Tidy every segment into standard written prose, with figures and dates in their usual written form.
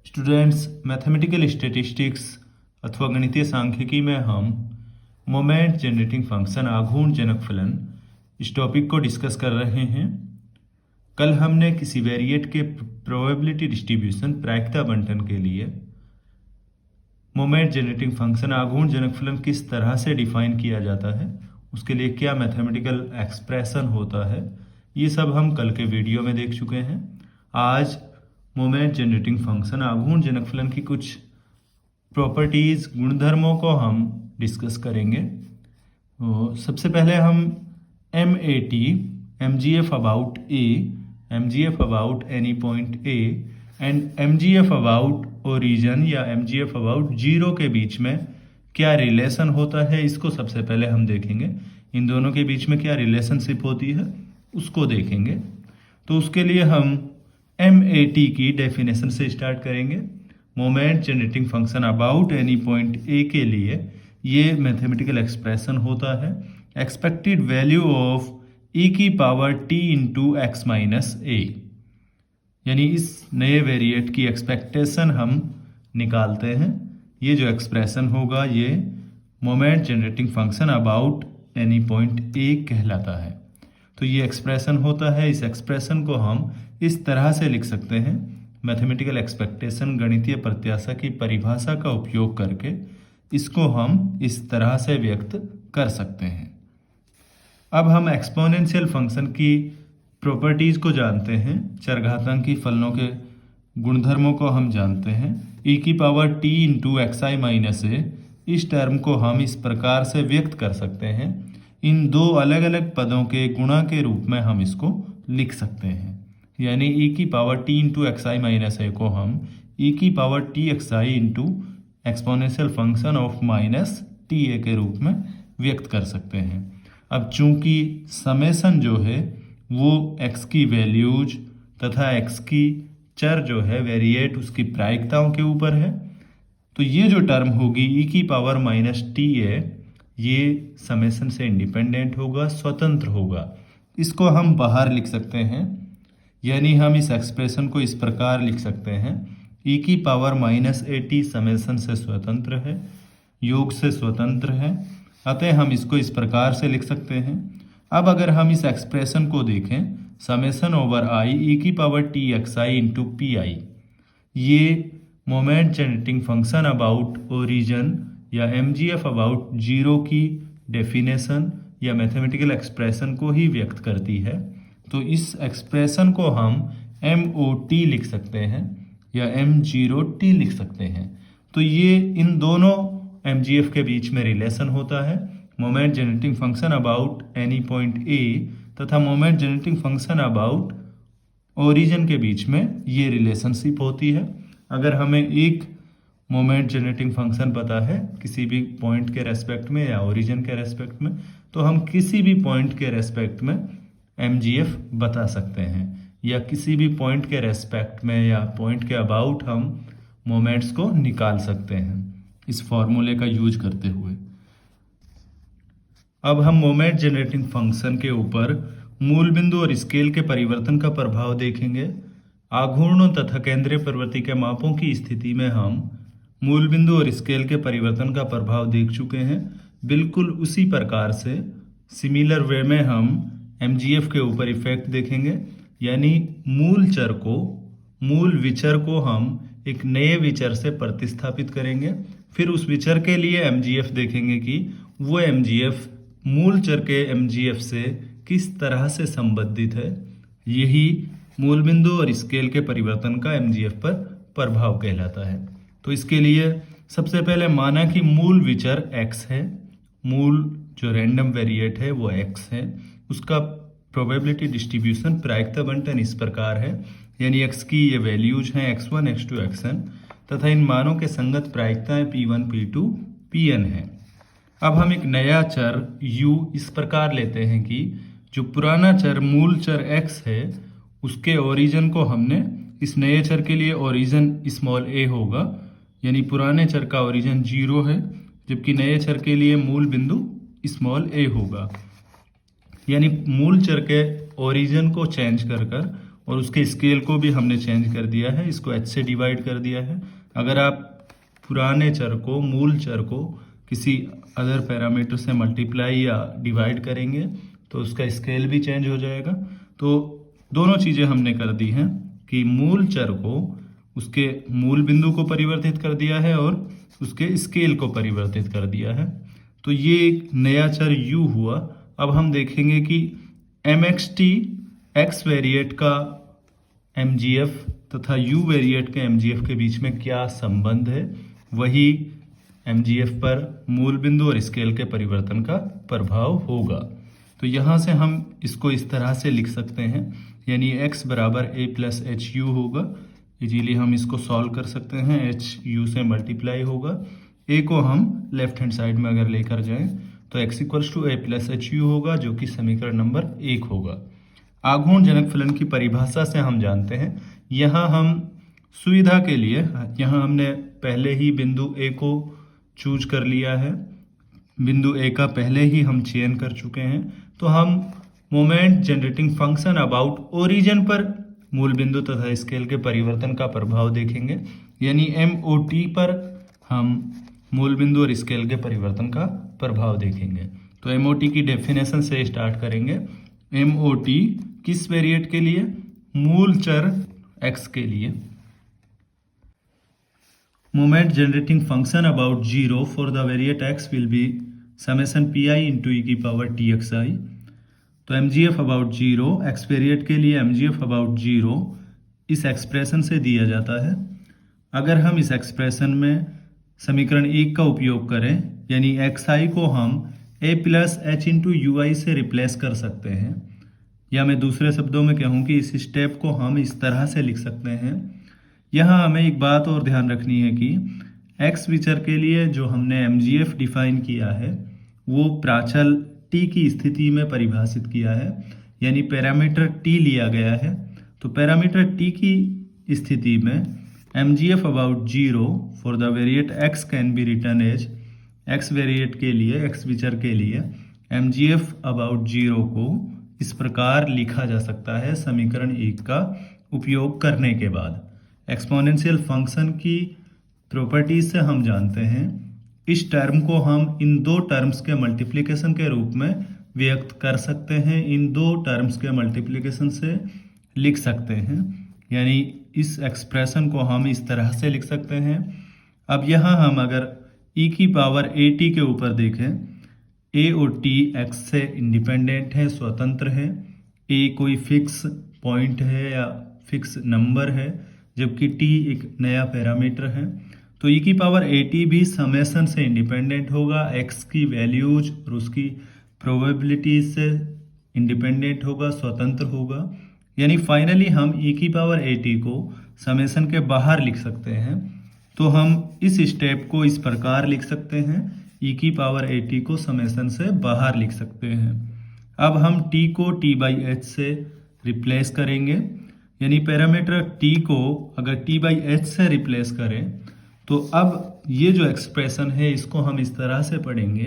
Students, mathematical statistics अथवा गणितीय सांख्यिकी में हम मोमेंट जनरेटिंग फंक्शन आघूर्ण जनक फलन इस टॉपिक को डिस्कस कर रहे हैं। कल हमने किसी वेरिएट के प्रोबेबिलिटी डिस्ट्रीब्यूशन प्रायिकता बंटन के लिए मोमेंट जनरेटिंग फंक्शन आघूर्ण जनक फलन किस तरह से डिफाइन किया जाता है, उसके लिए क्या मैथमेटिकल एक्सप्रेशन होता है, ये सब हम कल के वीडियो में देख चुके हैं। आज मोमेंट जनरेटिंग फंक्शन आघूर्ण जनक फलन की कुछ प्रॉपर्टीज गुणधर्मों को हम डिस्कस करेंगे। तो सबसे पहले हम MAT MGF about A, MGF about any point A and MGF about origin या MGF अबाउट जीरो के बीच में क्या रिलेशन होता है, इसको सबसे पहले हम देखेंगे। इन दोनों के बीच में क्या रिलेशनशिप होती है उसको देखेंगे। तो उसके लिए हम MAT की डेफिनेशन से स्टार्ट करेंगे। Moment generating function about any point A के लिए ये मैथमेटिकल एक्सप्रेशन होता है एक्सपेक्टेड वैल्यू ऑफ e की power t into x minus a, यानी इस नए वेरिएट की एक्सपेक्टेशन हम निकालते हैं। ये जो एक्सप्रेशन होगा ये moment generating function about any point A कहलाता है। तो ये एक्सप्रेशन होता है। इस एक्सप्रेशन को हम इस तरह से लिख सकते हैं। मैथमेटिकल एक्सपेक्टेशन गणितीय प्रत्याशा की परिभाषा का उपयोग करके इसको हम इस तरह से व्यक्त कर सकते हैं। अब हम एक्सपोनेंशियल फंक्शन की प्रॉपर्टीज को जानते हैं। चरघातांकी फलनों के गुणधर्मों को हम जानते हैं। e की power t into x minus a, इस टर्म को हम इस प्रकार से व्यक्त कर सकते हैं। इन दो अलग अलग पदों के गुणा के रूप में हम इसको लिख सकते हैं। यानी e की power t into x minus a को हम e की power t x into exponential function of minus T A के रूप में व्यक्त कर सकते हैं। अब चूंकि समेशन जो है वो x की वैल्यूज तथा x की चर जो है वेरिएट उसकी प्रायिकताओं के ऊपर है, तो ये जो टर्म होगी e की पावर माइनस टी ए, ये समेशन से इंडिपेंडेंट होगा, स्वतंत्र होगा। इसको हम बाहर लिख सकते हैं, यानी हम इस एक्सप्रेशन को इस प्रकार लिख सकते हैं। e की पावर माइनस AT समेशन से स्वतंत्र है, योग से स्वतंत्र है, अतः हम इसको इस प्रकार से लिख सकते हैं। अब अगर हम इस एक्सप्रेशन को देखें, समेशन ओवर i e की power t x i into p i, ये moment generating function about origin या MGF अबाउट जीरो की डेफिनेशन या मैथमेटिकल एक्सप्रेशन को ही व्यक्त करती है। तो इस एक्सप्रेशन को हम MOT लिख सकते हैं या M0T लिख सकते हैं। तो ये इन दोनों MGF के बीच में रिलेशन होता है। Moment generating function about any point A तथा moment generating function about origin के बीच में ये रिलेशनशिप होती है। अगर हमें एक मोमेंट जनरेटिंग फंक्शन पता है किसी भी पॉइंट के रेस्पेक्ट में या ओरिजिन के रेस्पेक्ट में, तो हम किसी भी पॉइंट के रेस्पेक्ट में MGF बता सकते हैं, या किसी भी पॉइंट के रेस्पेक्ट में या पॉइंट के अबाउट हम मोमेंट्स को निकाल सकते हैं इस फॉर्मूले का यूज करते हुए। अब हम मोमेंट जनरेटिंग फंक्शन के ऊपर मूल बिंदु और स्केल के परिवर्तन का प्रभाव देखेंगे। आघूर्णों तथा केंद्रीय प्रवृत्ति के मापों की स्थिति में हम मूल बिंदु और स्केल के परिवर्तन का प्रभाव देख चुके हैं। बिल्कुल उसी प्रकार से सिमिलर वे में हम MGF के ऊपर इफेक्ट देखेंगे, यानी मूल विचर को हम एक नए विचर से प्रतिस्थापित करेंगे। फिर उस विचर के लिए MGF देखेंगे कि वो MGF मूल चर के MGF से किस तरह से संबंधित है। यही मूल बिंदु और स्केल के परिवर्तन का MGF पर प्रभाव कहलाता है। तो इसके लिए सबसे पहले माना कि मूल विचर x है, मूल जो रैंडम वेरिएट है वो x है, उसका प्रोबेबिलिटी डिस्ट्रीब्यूशन प्रायिकता बंटन इस प्रकार है, यानी x की ये वैल्यूज हैं x1 x2 xn तथा इन मानों के संगत प्रायिकताएं p1 p2 pn है। अब हम एक नया चर u इस प्रकार लेते हैं कि जो पुराना चर मूल चर x है उसके ओरिजिन को हमने इस नए चर के लिए ओरिजिन स्मॉल a होगा, यानी पुराने चर का ओरिजिन 0 है, जबकि नए चर के लिए मूल बिंदु स्मॉल a होगा। यानी मूल चर के ओरिजिन को चेंज कर और उसके स्केल को भी हमने चेंज कर दिया है, इसको h से डिवाइड कर दिया है। अगर आप पुराने चर को, मूल चर को किसी अदर पैरामीटर से मल्टीप्लाई या डिवाइड करेंगे तो उसका स्केल भी चेंज हो जाएगा। तो दोनों चीज़ें हमने कर दी हैं कि मूल चर को उसके मूल बिंदु को परिवर्तित कर दिया है और उसके स्केल को परिवर्तित कर दिया है। तो ये एक नया चर u हुआ। अब हम देखेंगे कि mxt x वेरिएट का mgf तथा u वेरिएट के mgf के बीच में क्या संबंध है। वही mgf पर मूल बिंदु और स्केल के परिवर्तन का प्रभाव होगा। तो यहाँ से हम इसको इस तरह से लिख सकते हैं, यानी x बराबर a प्लस एच यू होगा। इजीली हम इसको सॉल्व कर सकते हैं, h u से मल्टीप्लाई होगा। a को हम लेफ्ट हैंड साइड में अगर लेकर जाएं तो x equals to a plus h u होगा, जो कि समीकरण नंबर 1 होगा। आघूर्ण जनक फलन की परिभाषा से हम जानते हैं, यहाँ हम सुविधा के लिए यहाँ हमने पहले ही बिंदु a को चूज कर लिया है, बिंदु a का पहले ही हम चयन कर चुके हैं। तो हम moment generating function about origin पर मूल बिंदु तथा स्केल के परिवर्तन का प्रभाव देखेंगे, यानी MOT पर हम मूल बिंदु और स्केल के परिवर्तन का प्रभाव देखेंगे। तो MOT की डेफिनेशन से स्टार्ट करेंगे। MOT किस वेरिएट के लिए? मूल चर x के लिए। Moment generating function about zero for the variate x will be summation pi into e की पावर txi। तो mgf about zero, x variate के लिए mgf अबाउट जीरो इस एक्सप्रेशन से दिया जाता है। अगर हम इस एक्सप्रेशन में समीकरण 1 का उपयोग करें, यानी xi को हम a plus H into you से रिप्लेस कर सकते हैं, या मैं दूसरे शब्दों में कहूँ कि इस स्टेप को हम इस तरह से लिख सकते हैं। यहाँ हमें एक बात और ध्यान रखनी है कि x विचर के लिए जो हमने mgf डिफाइन किया है वो प्राचल t की स्थिति में परिभाषित किया है, यानी पैरामीटर t लिया गया है। तो पैरामीटर t की स्थिति में mgf about zero for the variate x can be written as, x variate के लिए, x विचर के लिए mgf अबाउट जीरो को इस प्रकार लिखा जा सकता है समीकरण 1 का उपयोग करने के बाद। एक्सपोनेंशियल फंक्शन की प्रॉपर्टीज से हम जानते हैं इस टर्म को हम इन दो टर्म्स के मल्टीप्लिकेशन के रूप में व्यक्त कर सकते हैं, इन दो टर्म्स के मल्टीप्लिकेशन से लिख सकते हैं, यानी इस एक्सप्रेशन को हम इस तरह से लिख सकते हैं। अब यहाँ हम अगर e की पावर at के ऊपर देखें, a और t x से इंडिपेंडेंट है, स्वतंत्र है। a कोई फिक्स पॉइंट है या फिक्स नंबर है, जबकि t एक नया पैरामीटर है। तो e की पावर at भी समेशन से इंडिपेंडेंट होगा, x की वैल्यूज और उसकी प्रोबेबिलिटीज से इंडिपेंडेंट होगा, स्वतंत्र होगा। यानी फाइनली हम e की पावर at को समेशन के बाहर लिख सकते हैं। तो हम इस स्टेप को इस प्रकार लिख सकते हैं, e की पावर at को समेशन से बाहर लिख सकते हैं। अब हम t को t/h से रिप्लेस करेंगे, यानी पैरामीटर t को अगर t/h से रिप्लेस करें तो अब ये जो एक्सप्रेशन है इसको हम इस तरह से पढ़ेंगे,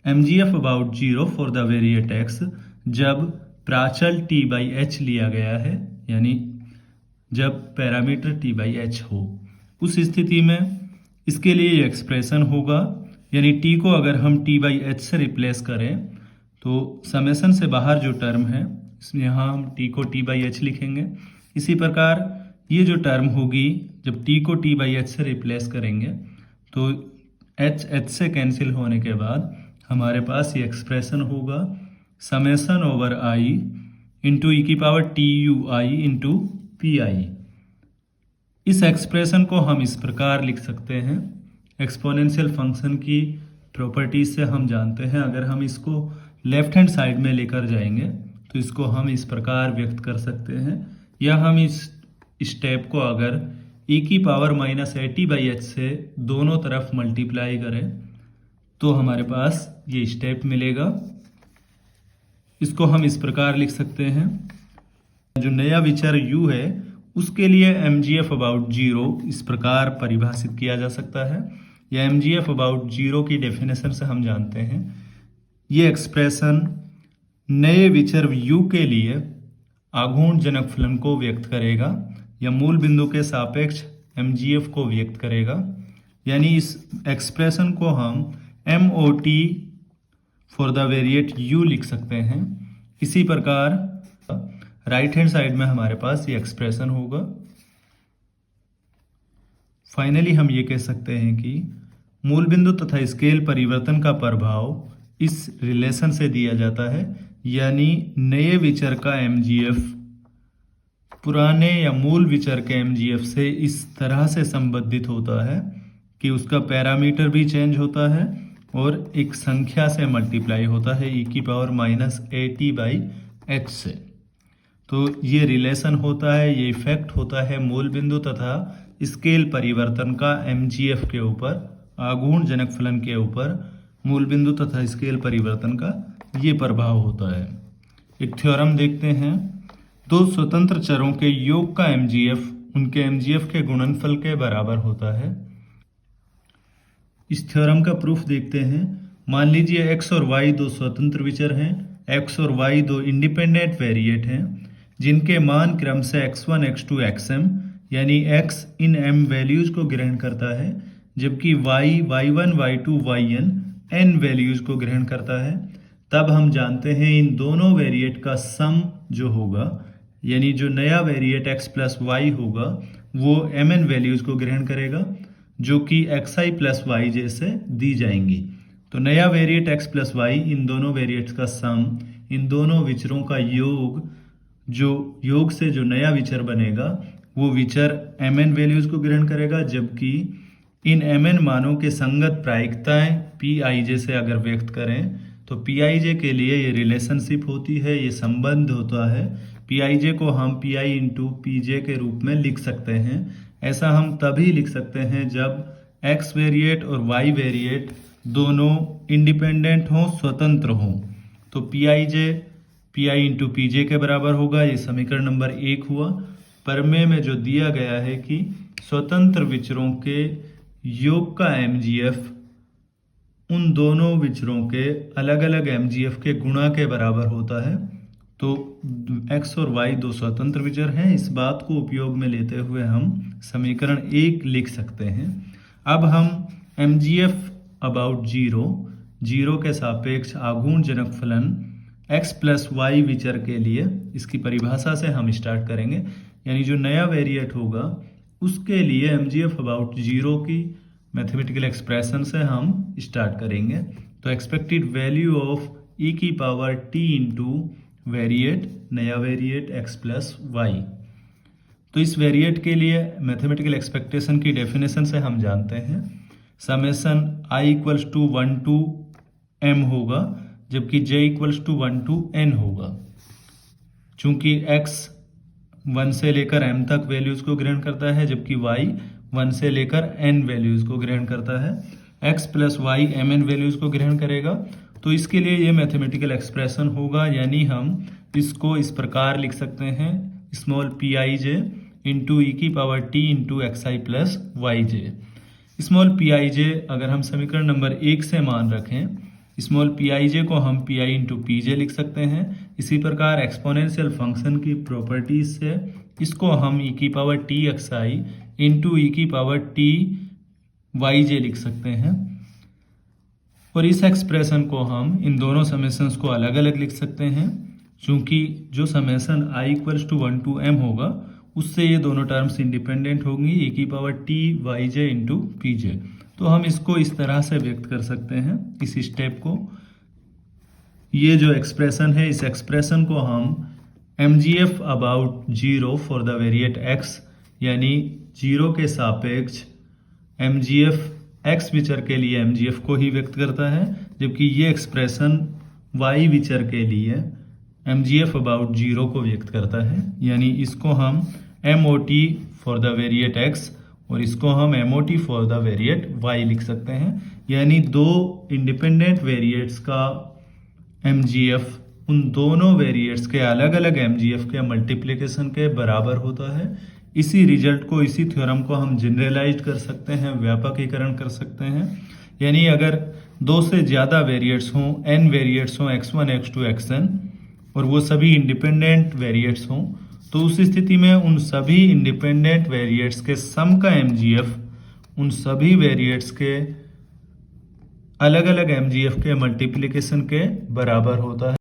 mgf about zero for the variate x जब प्राचल t/h लिया गया है, यानी जब पैरामीटर t/h हो, उस स्थिति में इसके लिए ये एक्सप्रेशन होगा। यानी t को अगर हम t/h से रिप्लेस करें तो समेशन से बाहर जो टर्म है इसमें यहाँ हम t को t/h लिखेंगे। इसी प्रकार ये जो टर्म होगी जब t को t/h से रिप्लेस करेंगे तो h से कैंसिल होने के बाद हमारे पास ये एक्सप्रेशन होगा summation over i into e की पावर tui इंटू pi। इस एक्सप्रेशन को हम इस प्रकार लिख सकते हैं। एक्सपोनेंशियल फंक्शन की प्रॉपर्टीज से हम जानते हैं, अगर हम इसको लेफ्ट हैंड साइड में लेकर जाएंगे तो इसको हम इस प्रकार व्यक्त कर सकते हैं, या हम इस स्टेप को अगर e की पावर माइनस at/h से दोनों तरफ मल्टीप्लाई करें तो हमारे पास ये स्टेप मिलेगा। इसको हम इस प्रकार लिख सकते हैं, जो नया विचर u है उसके लिए mgf अबाउट जीरो इस प्रकार परिभाषित किया जा सकता है, या mgf अबाउट जीरो की डेफिनेशन से हम जानते हैं ये एक्सप्रेशन नए विचर u के लिए आघूर्ण जनक फलन को व्यक्त करेगा या मूल बिंदु के सापेक्ष mgf को व्यक्त करेगा। यानी इस एक्सप्रेशन को हम MOT for the variate u लिख सकते हैं। इसी प्रकार राइट हैंड साइड में हमारे पास ये एक्सप्रेशन होगा। फाइनली हम ये कह सकते हैं कि मूल बिंदु तथा स्केल परिवर्तन का प्रभाव इस रिलेशन से दिया जाता है, यानी नए विचर का mgf पुराने या मूल विचर के mgf से इस तरह से संबंधित होता है कि उसका पैरामीटर भी चेंज होता है और एक संख्या से मल्टीप्लाई होता है e⁻⁻⁸ से। तो ये रिलेशन होता है, ये इफेक्ट होता है मूल बिंदु तथा स्केल परिवर्तन का mgf के ऊपर, आघूर्ण जनक फलन के ऊपर मूल बिंदु तथा स्केल परिवर्तन का ये प्रभाव होता है। एक थ्योरम देखते हैं। दो स्वतंत्र चरों के योग का mgf उनके mgf के गुणनफल के बराबर होता है। इस थ्योरम का प्रूफ देखते हैं। मान लीजिए x और y दो स्वतंत्र विचर हैं, x और y दो इंडिपेंडेंट वेरिएट हैं जिनके मान क्रम से x1, x2, xm, यानी x इन m वैल्यूज को ग्रहण करता है जबकि y, y1, y2, yn n values को ग्रहण करता है। तब हम जानते हैं इन दोनों वेरिएट का सम जो होगा, यानी जो नया वेरिएट x प्लस y होगा वो mn वैल्यूज को ग्रहण करेगा जो कि xi प्लस yj से दी जाएंगी। तो नया वेरिएट x प्लस y इन दोनों वेरिएट्स का सम, इन दोनों विचरों का योग, जो योग से जो नया विचर बनेगा वो विचर mn वैल्यूज को ग्रहण करेगा, जबकि इन mn मानों के संगत प्रायिकताएं pij से अगर व्यक्त करें तो pij के लिए ये रिलेशनशिप होती है, ये संबंध होता है। pij को हम pi इंटू pj के रूप में लिख सकते हैं। ऐसा हम तभी लिख सकते हैं जब x वेरिएट और y वेरिएट दोनों इंडिपेंडेंट हों, स्वतंत्र हों। तो pij pi इंटू pj के बराबर होगा। ये समीकरण नंबर 1 हुआ। प्रमेय में जो दिया गया है कि स्वतंत्र विचरों के योग का mgf उन दोनों विचरों के अलग अलग mgf के गुणा के बराबर होता है। तो x और y दो स्वतंत्र विचर हैं। इस बात को उपयोग में लेते हुए हम समीकरण 1 लिख सकते हैं। अब हम mgf अबाउट 0 के सापेक्ष आघूर्ण जनक फलन x प्लस y विचर के लिए इसकी परिभाषा से हम स्टार्ट करेंगे। यानी जो नया वेरिएट होगा उसके लिए mgf अबाउट 0 की मैथमेटिकल एक्सप्रेशन से हम स्टार्ट करेंगे। तो एक्सपेक्टेड वैल्यू ऑफ e की पावर t इंटू वेरिएट, नया वेरिएट x प्लस y। तो इस वेरिएट के लिए मैथमेटिकल एक्सपेक्टेशन की डेफिनेशन से हम जानते हैं summation i equals to 1 to m होगा, जबकि j equals to 1 to n होगा। चूंकि x 1 से लेकर m तक वैल्यूज को ग्रहण करता है जबकि y 1 से लेकर n वैल्यूज को ग्रहण करता है, x plus y mn values को ग्रहण करेगा। तो इसके लिए ये मैथमेटिकल एक्सप्रेशन होगा, यानी हम इसको इस प्रकार लिख सकते हैं स्मॉल pij इंटू ई की power t into xi plus yj। Small pij अगर हम समीकरण नंबर 1 से मान रखें, स्मॉल pij को हम pi इंटू pj लिख सकते हैं। इसी प्रकार एक्सपोनेंशियल फंक्शन की प्रॉपर्टीज से इसको हम e की power t xi into e की पावर t yj लिख सकते हैं। और इस एक्सप्रेशन को हम इन दोनों समेशंस को अलग अलग लिख सकते हैं, क्योंकि जो summation i equals to 1 to m होगा उससे ये दोनों टर्म्स इंडिपेंडेंट होंगी, e की power t yj into pj। तो हम इसको इस तरह से व्यक्त कर सकते हैं, इस स्टेप को। ये जो एक्सप्रेशन है, इस एक्सप्रेशन को हम mgf about 0 for the variate x, यानी 0 के सापेक्ष mgf x विचर के लिए mgf को ही व्यक्त करता है, जबकि ये एक्सप्रेशन y विचर के लिए mgf अबाउट 0 को व्यक्त करता है। यानी इसको हम mot for the variate x और इसको हम mot for the variate y लिख सकते हैं। यानी दो इंडिपेंडेंट वेरिएट्स का mgf उन दोनों वेरिएट्स के अलग अलग mgf के मल्टीप्लिकेशन के बराबर होता है। इसी रिजल्ट को, इसी थ्योरम को हम जनरलाइज कर सकते हैं, व्यापकीकरण कर सकते हैं। यानी अगर दो से ज़्यादा वेरिएट्स हों, n वेरिएट्स हों x1, x2, xn, और वो सभी इंडिपेंडेंट वेरिएट्स हों, तो उस स्थिति में उन सभी इंडिपेंडेंट वेरिएट्स के सम का एमजीएफ उन सभी वेरिएट्स के अलग अलग एमजीएफ के मल्टीप्लिकेशन के बराबर होता है।